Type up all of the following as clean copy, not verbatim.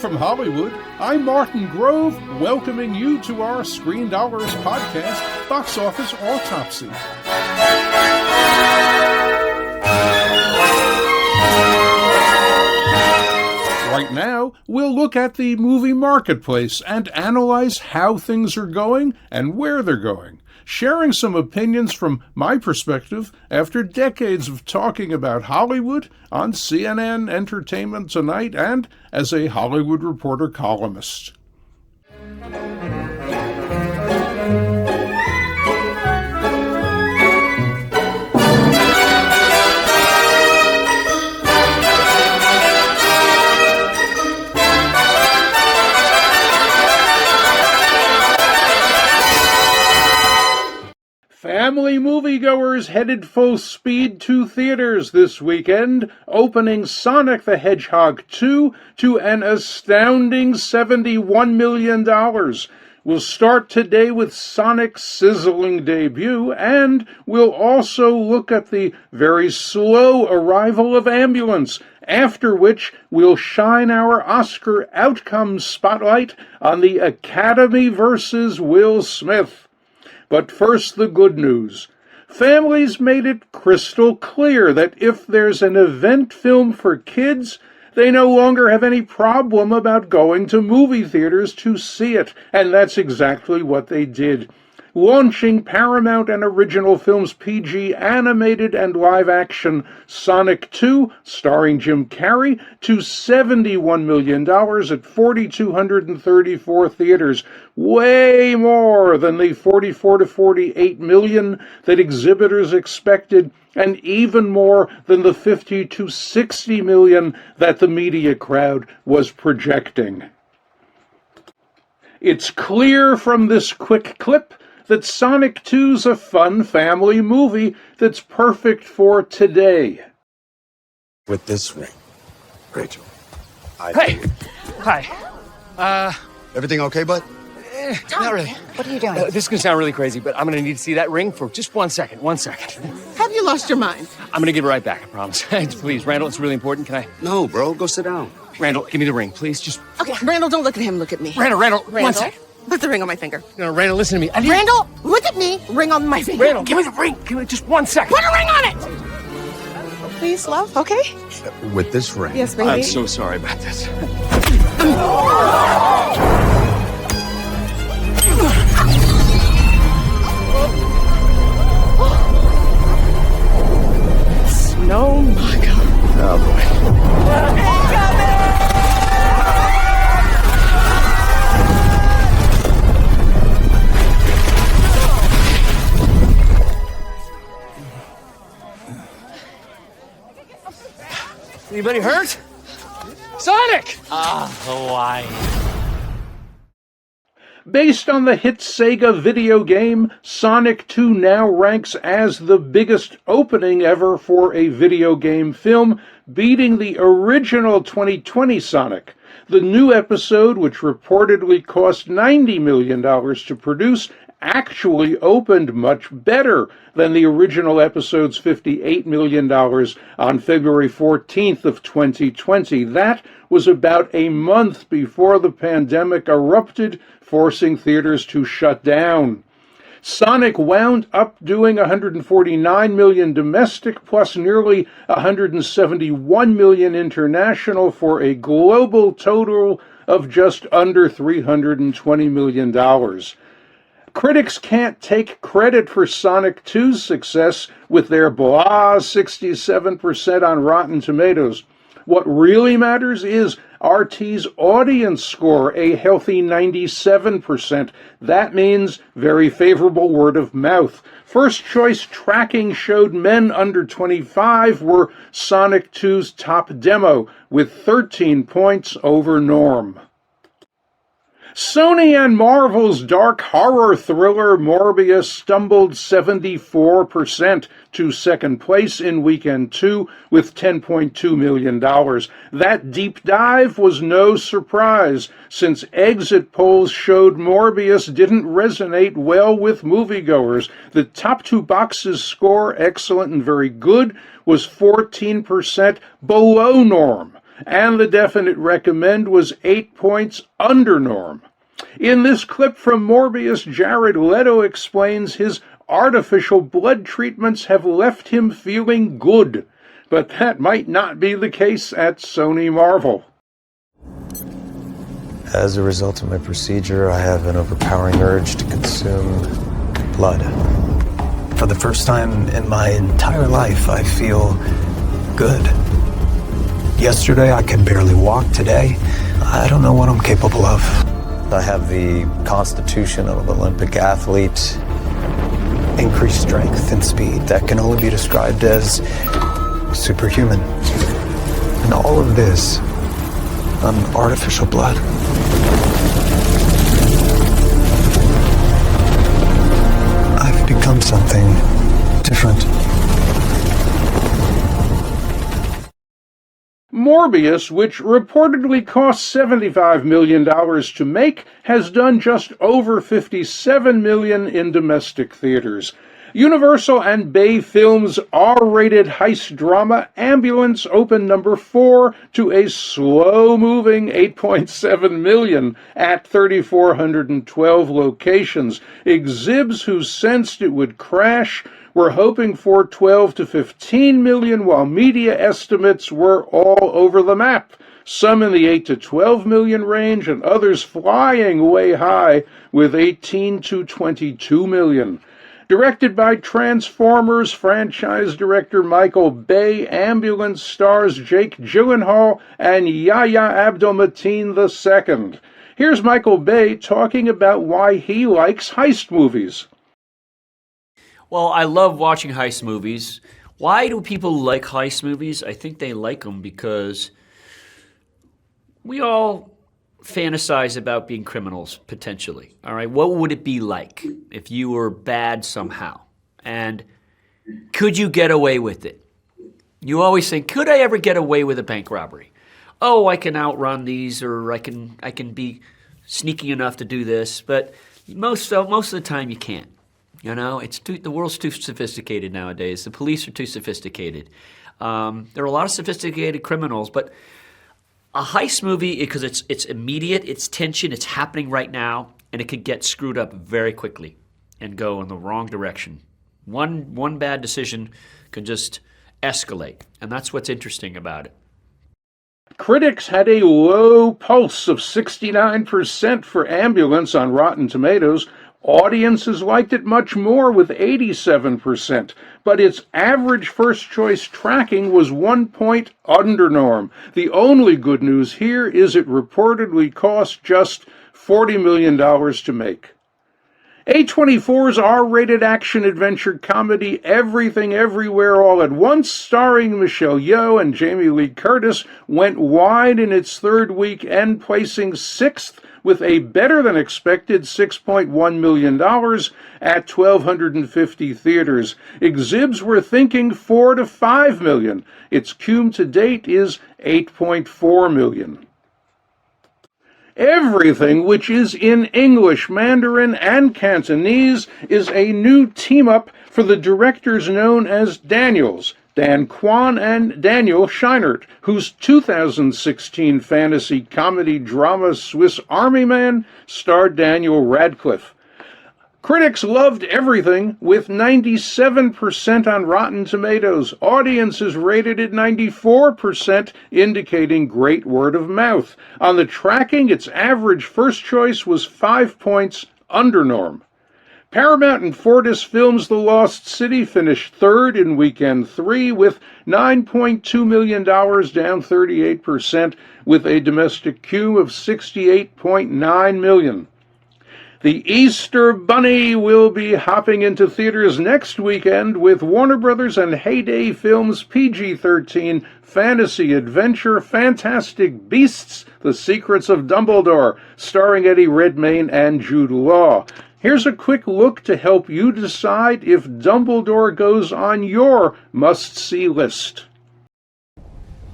from Hollywood, I'm Martin Grove, welcoming you to our Screendollars podcast, Box Office Autopsy. Right now, we'll look at the movie marketplace and analyze how things are going and where they're going, sharing some opinions from my perspective after decades of talking about Hollywood on CNN Entertainment Tonight and as a Hollywood Reporter columnist. Family moviegoers headed full speed to theaters this weekend, opening Sonic the Hedgehog 2 to an astounding $71 million. We'll start today with Sonic's sizzling debut, and we'll also look at the very slow arrival of Ambulance, after which we'll shine our Oscar outcome spotlight on the Academy versus Will Smith. But first, the good news. Families made it crystal clear that if there's an event film for kids, they no longer have any problem about going to movie theaters to see it, and that's exactly what they did. Launching Paramount and Original Films' PG animated and live-action Sonic 2, starring Jim Carrey, to $71 million at 4,234 theaters, way more than the 44 to 48 million that exhibitors expected, and even more than the 50 to 60 million that the media crowd was projecting. It's clear from this quick clip that Sonic 2's a fun family movie that's perfect for today. With this ring, Rachel. Hey! Hi. Everything okay, bud? Not really. What are you doing? This is going to sound really crazy, but I'm going to need to see that ring for just 1 second. 1 second. Have you lost your mind? I'm going to give it right back, I promise. Please, Randall, it's really important. Can I? No, bro, go sit down. Randall, give me the ring, please. Just. Okay, Randall, don't look at him. Look at me. Randall, 1 second. Put the ring on my finger. No, Randall, listen to me. Randall, look at me. Ring on my finger. Randall, give me the ring. Give me just 1 second. Put a ring on it! Please, love, okay? With this ring. Yes, baby. I'm so sorry about this. Oh my God. Oh, boy. Anybody hurt? Sonic! Hawaii. Based on the hit Sega video game, Sonic 2 now ranks as the biggest opening ever for a video game film, beating the original 2020 Sonic. The new episode, which reportedly cost $90 million to produce, actually opened much better than the original episode's $58 million on February 14th of 2020. That was about a month before the pandemic erupted, forcing theaters to shut down. Sonic wound up doing $149 million domestic plus nearly $171 million international for a global total of just under $320 million. Critics can't take credit for Sonic 2's success with their blah 67% on Rotten Tomatoes. What really matters is RT's audience score, a healthy 97%. That means very favorable word of mouth. First choice tracking showed men under 25 were Sonic 2's top demo, with 13 points over norm. Sony and Marvel's dark horror thriller Morbius stumbled 74% to second place in weekend 2 with $10.2 million. That deep dive was no surprise, since exit polls showed Morbius didn't resonate well with moviegoers. The top two boxes score, excellent and very good, was 14% below norm. and the definite recommend was 8 points under norm. In this clip from Morbius, Jared Leto explains his artificial blood treatments have left him feeling good, but that might not be the case at Sony Marvel. As a result of my procedure, I have an overpowering urge to consume blood. For the first time in my entire life, I feel good. Yesterday, I could barely walk. Today, I don't know what I'm capable of. I have the constitution of an Olympic athlete, increased strength and speed that can only be described as superhuman. And all of this on artificial blood. I've become something different. Morbius, which reportedly cost $75 million to make, has done just over $57 million in domestic theaters. Universal and Bay Films' R-rated heist drama Ambulance opened number 4 to a slow-moving $8.7 million at 3,412 locations. Exhibs who sensed it would crash were hoping for 12 to 15 million, while media estimates were all over the map. Some in the 8 to 12 million range, and others flying way high with 18 to 22 million. Directed by Transformers franchise director Michael Bay, Ambulance stars Jake Gyllenhaal and Yahya Abdul-Mateen II. Here's Michael Bay talking about why he likes heist movies. Well, I love watching heist movies. Why do people like heist movies? I think they like them because we all fantasize about being criminals, potentially. All right, what would it be like if you were bad somehow? And could you get away with it? You always think, could I ever get away with a bank robbery? Oh, I can outrun these, or I can be sneaky enough to do this, but most of the time you can't. You know, the world's too sophisticated nowadays. The police are too sophisticated. There are a lot of sophisticated criminals, but a heist movie, because it's immediate, it's tension, it's happening right now, and it could get screwed up very quickly and go in the wrong direction. One bad decision could just escalate, and that's what's interesting about it. Critics had a low pulse of 69% for Ambulance on Rotten Tomatoes. Audiences liked it much more with 87%, but its average first-choice tracking was 1 point under norm. The only good news here is it reportedly cost just $40 million to make. A24's R-rated action-adventure comedy Everything Everywhere All at Once, starring Michelle Yeoh and Jamie Lee Curtis, went wide in its third weekend, placing 6th with a better-than-expected $6.1 million at 1,250 theaters. Exhibs were thinking 4 to 5 million. Its cum to date is 8.4 million. Everything, which is in English, Mandarin, and Cantonese, is a new team-up for the directors known as Daniels, Dan Kwan and Daniel Scheinert, whose 2016 fantasy comedy drama Swiss Army Man starred Daniel Radcliffe. Critics loved Everything with 97% on Rotten Tomatoes. Audiences rated it 94%, indicating great word of mouth. On the tracking, its average first choice was 5 points under norm. Paramount and Fortis Films' The Lost City finished third in weekend 3 with $9.2 million, down 38%, with a domestic cum of $68.9 million. The Easter Bunny will be hopping into theaters next weekend with Warner Brothers and Heyday Films' PG-13 fantasy adventure Fantastic Beasts: The Secrets of Dumbledore, starring Eddie Redmayne and Jude Law. Here's a quick look to help you decide if Dumbledore goes on your must-see list. All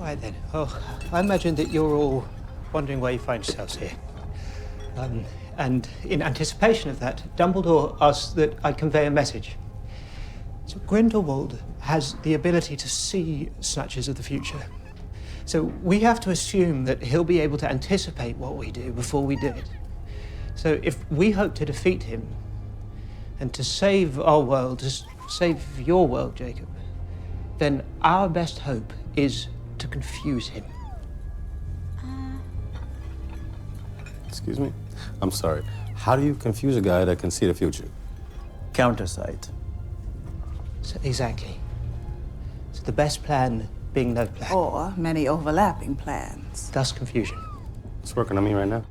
right then. Well, I imagine that you're all wondering why you find yourselves here. And in anticipation of that, Dumbledore asks that I convey a message. So Grindelwald has the ability to see snatches of the future. So we have to assume that he'll be able to anticipate what we do before we do it. So if we hope to defeat him and to save our world, to save your world, Jacob, then our best hope is to confuse him. Excuse me? I'm sorry. How do you confuse a guy that can see the future? Countersight. So, exactly. So the best plan being no plan. Or many overlapping plans. Thus confusion. It's working on me right now.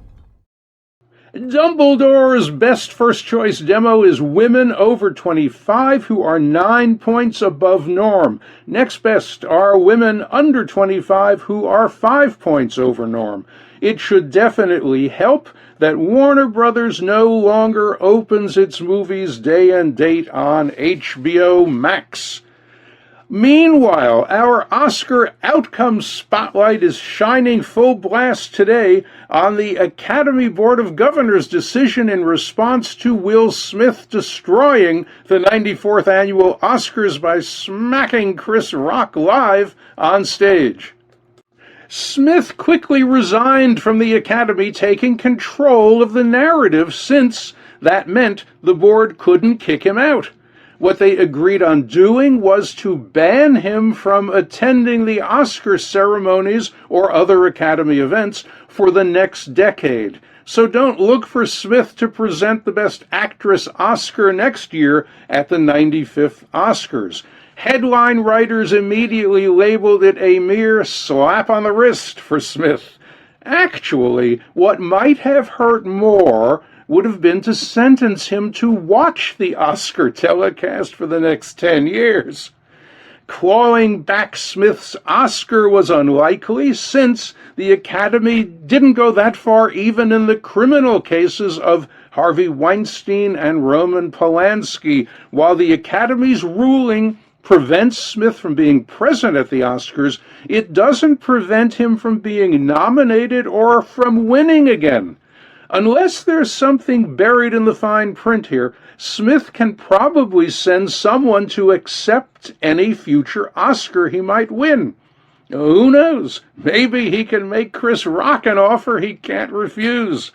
Dumbledore's best first choice demo is women over 25 who are 9 points above norm. Next best are women under 25 who are 5 points over norm. It should definitely help that Warner Brothers no longer opens its movies day and date on HBO Max. Meanwhile, our Oscar outcome spotlight is shining full blast today on the Academy Board of Governors' decision in response to Will Smith destroying the 94th annual Oscars by smacking Chris Rock live on stage. Smith quickly resigned from the Academy, taking control of the narrative, since that meant the board couldn't kick him out. What they agreed on doing was to ban him from attending the Oscar ceremonies or other Academy events for the next decade. So don't look for Smith to present the Best Actress Oscar next year at the 95th Oscars. Headline writers immediately labeled it a mere slap on the wrist for Smith. Actually, what might have hurt more would have been to sentence him to watch the Oscar telecast for the next 10 years. Clawing back Smith's Oscar was unlikely, since the Academy didn't go that far even in the criminal cases of Harvey Weinstein and Roman Polanski, while the Academy's ruling prevents Smith from being present at the Oscars, it doesn't prevent him from being nominated or from winning again. Unless there's something buried in the fine print here, Smith can probably send someone to accept any future Oscar he might win. Who knows? Maybe he can make Chris Rock an offer he can't refuse.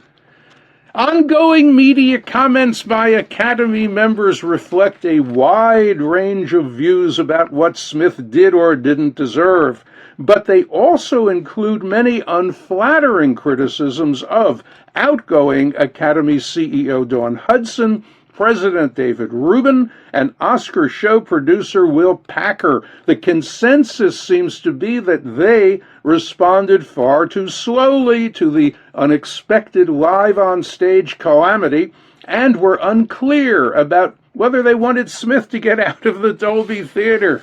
Ongoing media comments by Academy members reflect a wide range of views about what Smith did or didn't deserve, but they also include many unflattering criticisms of outgoing Academy CEO Dawn Hudson, President David Rubin, and Oscar show producer Will Packer. The consensus seems to be that they responded far too slowly to the unexpected live-on-stage calamity and were unclear about whether they wanted Smith to get out of the Dolby Theater.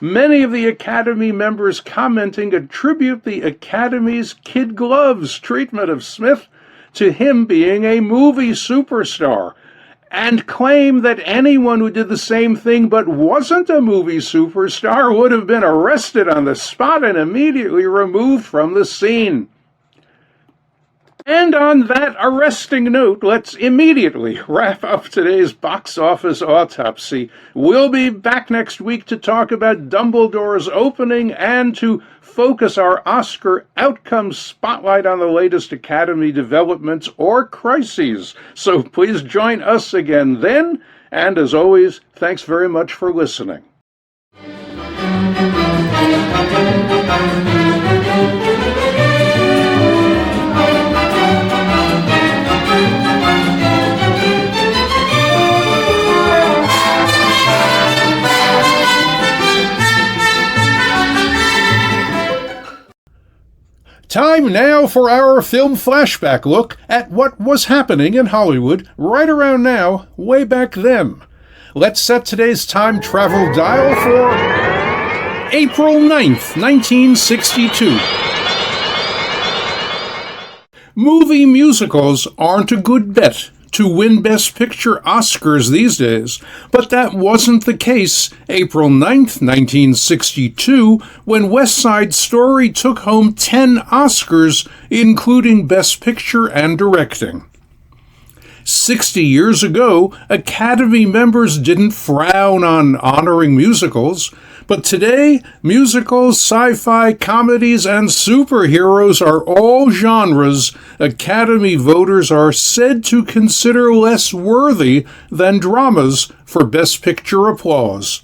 Many of the Academy members commenting attribute the Academy's kid gloves treatment of Smith to him being a movie superstar, and claim that anyone who did the same thing but wasn't a movie superstar would have been arrested on the spot and immediately removed from the scene. And on that arresting note, let's immediately wrap up today's box office autopsy. We'll be back next week to talk about Dumbledore's opening and to focus our Oscar outcome spotlight on the latest Academy developments or crises. So please join us again then, and as always, thanks very much for listening. Time now for our film flashback look at what was happening in Hollywood right around now, way back then. Let's set today's time travel dial for April 9th, 1962. Movie musicals aren't a good bet to win Best Picture Oscars these days, but that wasn't the case April 9th, 1962, when West Side Story took home 10 Oscars, including Best Picture and Directing. 60 years ago, Academy members didn't frown on honoring musicals, but today, musicals, sci-fi, comedies, and superheroes are all genres Academy voters are said to consider less worthy than dramas for Best Picture applause.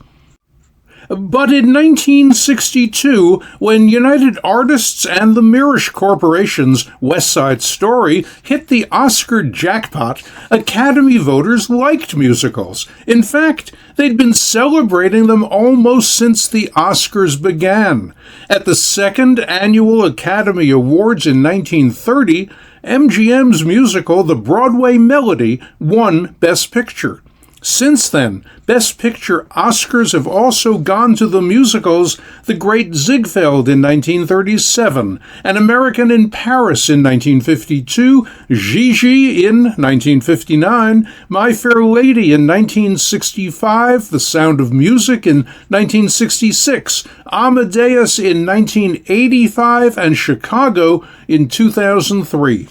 But in 1962, when United Artists and the Mirisch Corporation's West Side Story hit the Oscar jackpot, Academy voters liked musicals. In fact, they'd been celebrating them almost since the Oscars began. At the second annual Academy Awards in 1930, MGM's musical The Broadway Melody won Best Picture. Since then, Best Picture Oscars have also gone to the musicals The Great Ziegfeld in 1937, An American in Paris in 1952, Gigi in 1959, My Fair Lady in 1965, The Sound of Music in 1966, Amadeus in 1985, and Chicago in 2003.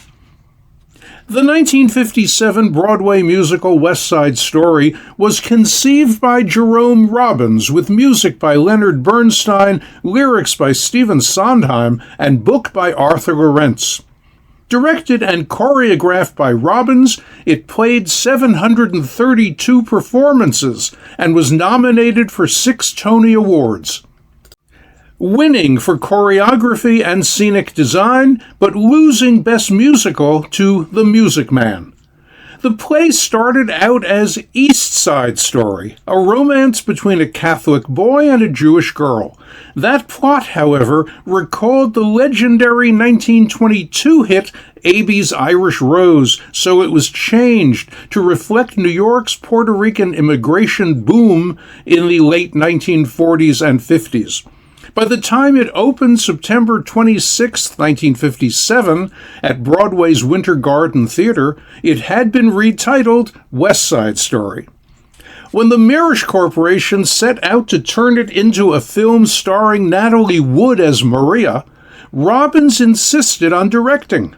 The 1957 Broadway musical West Side Story was conceived by Jerome Robbins with music by Leonard Bernstein, lyrics by Stephen Sondheim, and book by Arthur Lawrence. Directed and choreographed by Robbins, it played 732 performances and was nominated for 6 Tony Awards, winning for choreography and scenic design, but losing Best Musical to The Music Man. The play started out as East Side Story, a romance between a Catholic boy and a Jewish girl. That plot, however, recalled the legendary 1922 hit Abie's Irish Rose, so it was changed to reflect New York's Puerto Rican immigration boom in the late 1940s and 50s. By the time it opened September 26, 1957, at Broadway's Winter Garden Theater, it had been retitled West Side Story. When the Mirisch Corporation set out to turn it into a film starring Natalie Wood as Maria, Robbins insisted on directing.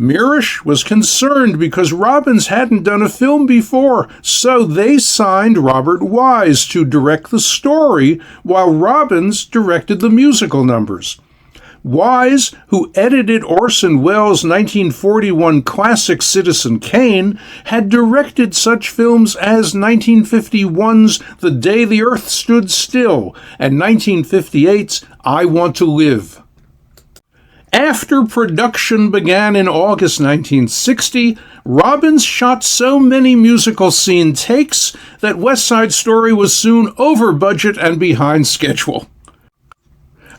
Mirisch was concerned because Robbins hadn't done a film before, so they signed Robert Wise to direct the story while Robbins directed the musical numbers. Wise, who edited Orson Welles' 1941 classic Citizen Kane, had directed such films as 1951's The Day the Earth Stood Still and 1958's I Want to Live. After production began in August 1960, Robbins shot so many musical scene takes that West Side Story was soon over budget and behind schedule.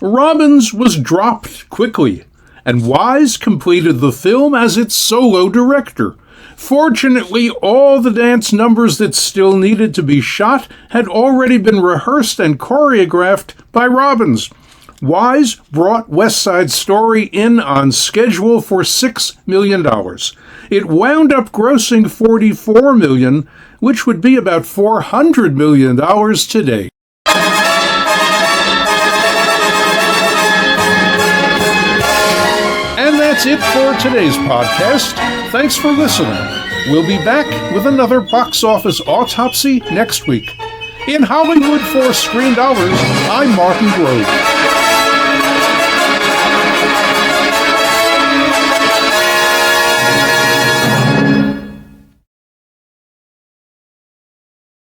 Robbins was dropped quickly, and Wise completed the film as its solo director. Fortunately, all the dance numbers that still needed to be shot had already been rehearsed and choreographed by Robbins. Wise brought West Side Story in on schedule for $6 million. It wound up grossing $44 million, which would be about $400 million today. And that's it for today's podcast. Thanks for listening. We'll be back with another box office autopsy next week. In Hollywood for Screendollars, I'm Martin Grove.